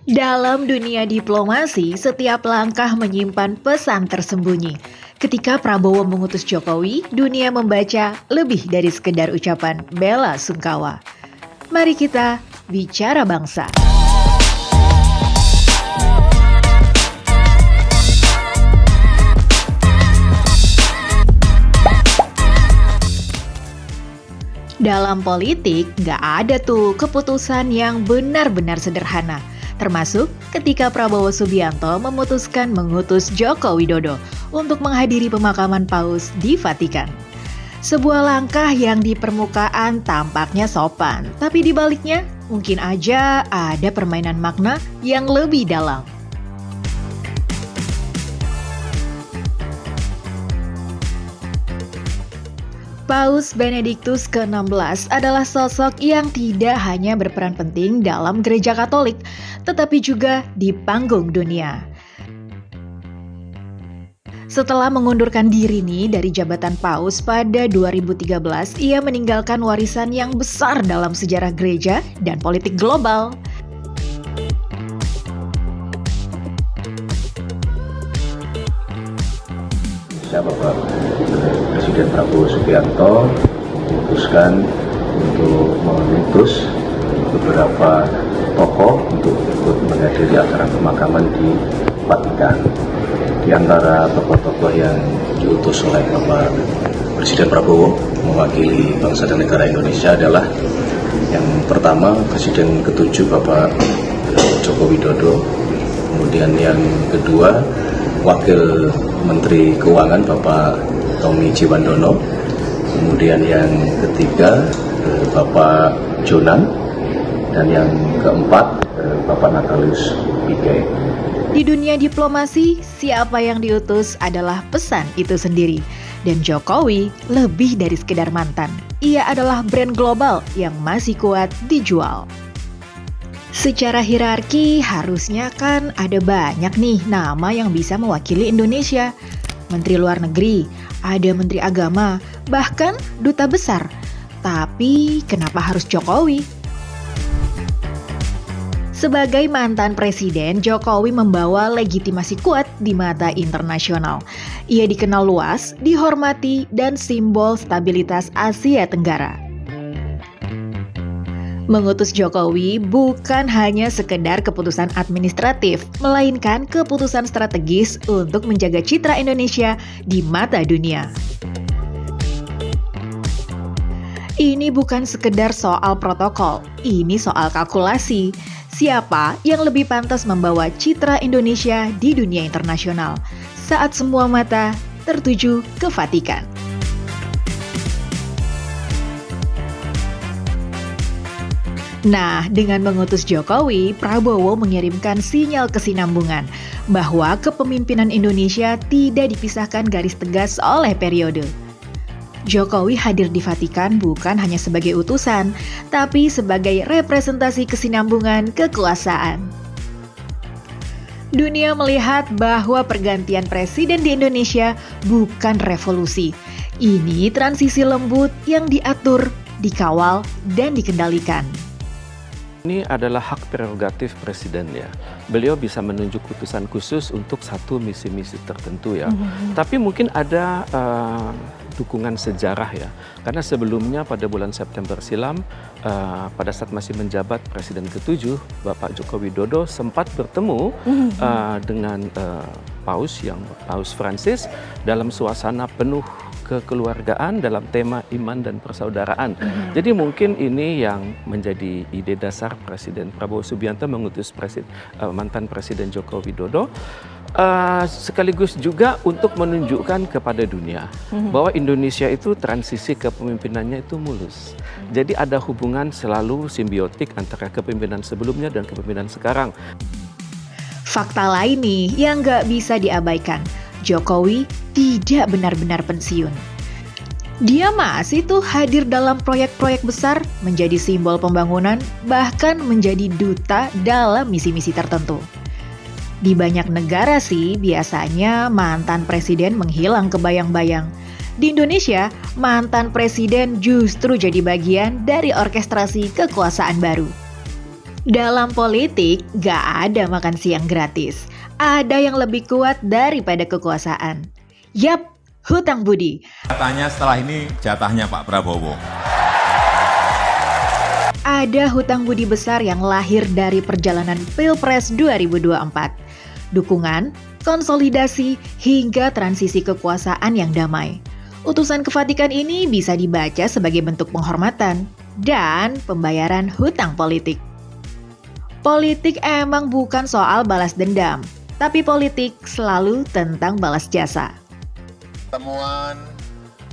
Dalam dunia diplomasi, setiap langkah menyimpan pesan tersembunyi. Ketika Prabowo mengutus Jokowi, dunia membaca lebih dari sekedar ucapan bela sungkawa. Mari kita bicara bangsa. Dalam politik, nggak ada tuh keputusan yang benar-benar sederhana. Termasuk ketika Prabowo Subianto memutuskan mengutus Joko Widodo untuk menghadiri pemakaman Paus di Vatikan. Sebuah langkah yang di permukaan tampaknya sopan, tapi di baliknya mungkin aja ada permainan makna yang lebih dalam. Paus Benediktus ke-16 adalah sosok yang tidak hanya berperan penting dalam gereja Katolik, tetapi juga di panggung dunia. Setelah mengundurkan diri dari jabatan Paus pada 2013, ia meninggalkan warisan yang besar dalam sejarah gereja dan politik global. Bapak Presiden Prabowo Subianto memutuskan untuk mengutus beberapa tokoh untuk ikut menghadiri acara pemakaman di Vatikan. Di antara tokoh-tokoh yang diutus oleh Bapak Presiden Prabowo mewakili bangsa dan negara Indonesia adalah yang pertama Presiden ke-7 Bapak Joko Widodo, kemudian yang kedua Wakil Menteri Keuangan Bapak Tommy Jiwandono, kemudian yang ketiga Bapak Jonan, dan yang keempat Bapak Natalius Pigai. Di dunia diplomasi, siapa yang diutus adalah pesan itu sendiri. Dan Jokowi lebih dari sekedar mantan. Ia adalah brand global yang masih kuat dijual. Secara hierarki, harusnya kan ada banyak nih nama yang bisa mewakili Indonesia. Menteri Luar Negeri, ada Menteri Agama, bahkan Duta Besar. Tapi kenapa harus Jokowi? Sebagai mantan presiden, Jokowi membawa legitimasi kuat di mata internasional. Ia dikenal luas, dihormati, dan simbol stabilitas Asia Tenggara. Mengutus Jokowi bukan hanya sekedar keputusan administratif, melainkan keputusan strategis untuk menjaga citra Indonesia di mata dunia. Ini bukan sekedar soal protokol, ini soal kalkulasi. Siapa yang lebih pantas membawa citra Indonesia di dunia internasional saat semua mata tertuju ke Vatikan? Nah, dengan mengutus Jokowi, Prabowo mengirimkan sinyal kesinambungan bahwa kepemimpinan Indonesia tidak dipisahkan garis tegas oleh periode. Jokowi hadir di Vatikan bukan hanya sebagai utusan, tapi sebagai representasi kesinambungan kekuasaan. Dunia melihat bahwa pergantian presiden di Indonesia bukan revolusi. Ini transisi lembut yang diatur, dikawal, dan dikendalikan. Ini adalah hak prerogatif presiden ya. Beliau bisa menunjuk utusan khusus untuk satu misi-misi tertentu ya. Tapi mungkin ada dukungan sejarah ya. Karena sebelumnya pada bulan September silam, pada saat masih menjabat Presiden ke-7, Bapak Joko Widodo sempat bertemu dengan Paus Francis dalam suasana penuh kekeluargaan dalam tema iman dan persaudaraan. Jadi mungkin ini yang menjadi ide dasar Presiden Prabowo Subianto mengutus mantan Presiden Joko Widodo, sekaligus juga untuk menunjukkan kepada dunia bahwa Indonesia itu transisi kepemimpinannya itu mulus. Jadi ada hubungan selalu simbiotik antara kepemimpinan sebelumnya dan kepemimpinan sekarang. Fakta lain nih yang nggak bisa diabaikan. Jokowi tidak benar-benar pensiun. Dia masih tuh hadir dalam proyek-proyek besar, menjadi simbol pembangunan, bahkan menjadi duta dalam misi-misi tertentu. Di banyak negara sih, biasanya mantan presiden menghilang kebayang-bayang. Di Indonesia, mantan presiden justru jadi bagian dari orkestrasi kekuasaan baru. Dalam politik, gak ada makan siang gratis. Ada yang lebih kuat daripada kekuasaan. Yap, hutang budi. Katanya setelah ini jatahnya Pak Prabowo. Ada hutang budi besar yang lahir dari perjalanan Pilpres 2024. Dukungan, konsolidasi, hingga transisi kekuasaan yang damai. Utusan ke Vatikan ini bisa dibaca sebagai bentuk penghormatan dan pembayaran hutang politik. Politik emang bukan soal balas dendam, tapi politik selalu tentang balas jasa. Pertemuan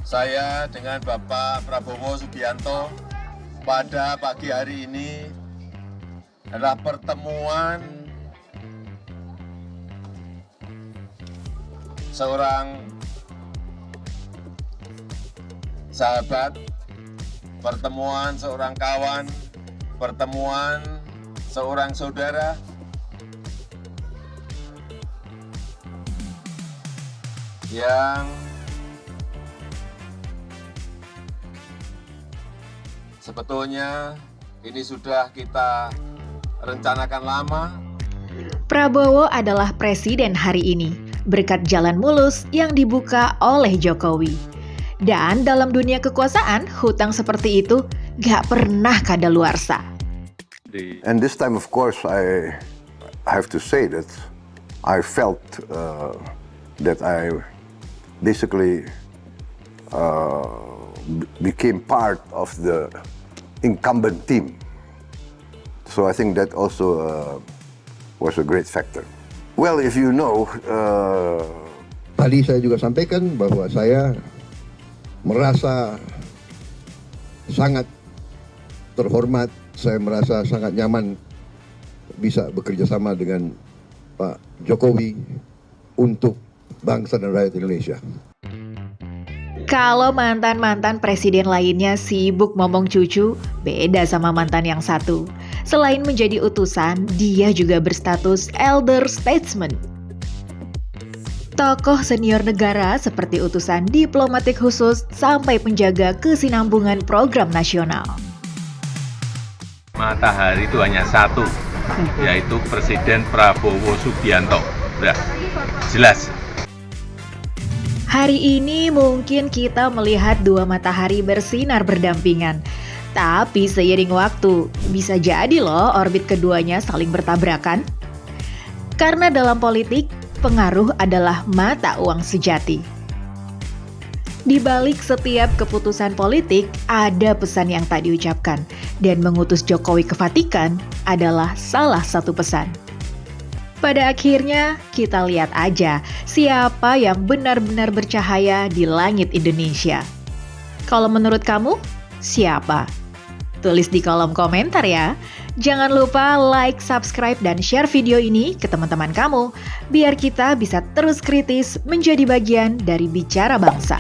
saya dengan Bapak Prabowo Subianto pada pagi hari ini adalah pertemuan seorang sahabat, pertemuan seorang kawan, pertemuan seorang saudara, yang sebetulnya ini sudah kita rencanakan lama. Prabowo adalah presiden hari ini, berkat jalan mulus yang dibuka oleh Jokowi. Dan dalam dunia kekuasaan, hutang seperti itu gak pernah kadaluarsa. And this time, of course, I have to say that I felt that I basically became part of the incumbent team. So I think that also was a great factor. Well, if you know, tadi saya juga sampaikan bahwa saya merasa sangat terhormat, saya merasa sangat nyaman bisa bekerja sama dengan Pak Jokowi untuk bangsa dan rakyat Indonesia. Kalau mantan-mantan presiden lainnya sibuk ngomong cucu, beda sama mantan yang satu. Selain menjadi utusan, dia juga berstatus elder statesman. Tokoh senior negara seperti utusan diplomatik khusus sampai penjaga kesinambungan program nasional. Matahari itu hanya satu, yaitu Presiden Prabowo Subianto. Udah, jelas. Hari ini mungkin kita melihat dua matahari bersinar berdampingan. Tapi seiring waktu, bisa jadi loh orbit keduanya saling bertabrakan. Karena dalam politik, pengaruh adalah mata uang sejati. Di balik setiap keputusan politik, ada pesan yang tak diucapkan. Dan mengutus Jokowi ke Vatikan adalah salah satu pesan. Pada akhirnya, kita lihat aja siapa yang benar-benar bercahaya di langit Indonesia. Kalau menurut kamu, siapa? Tulis di kolom komentar ya. Jangan lupa like, subscribe, dan share video ini ke teman-teman kamu, biar kita bisa terus kritis menjadi bagian dari Bicara Bangsa.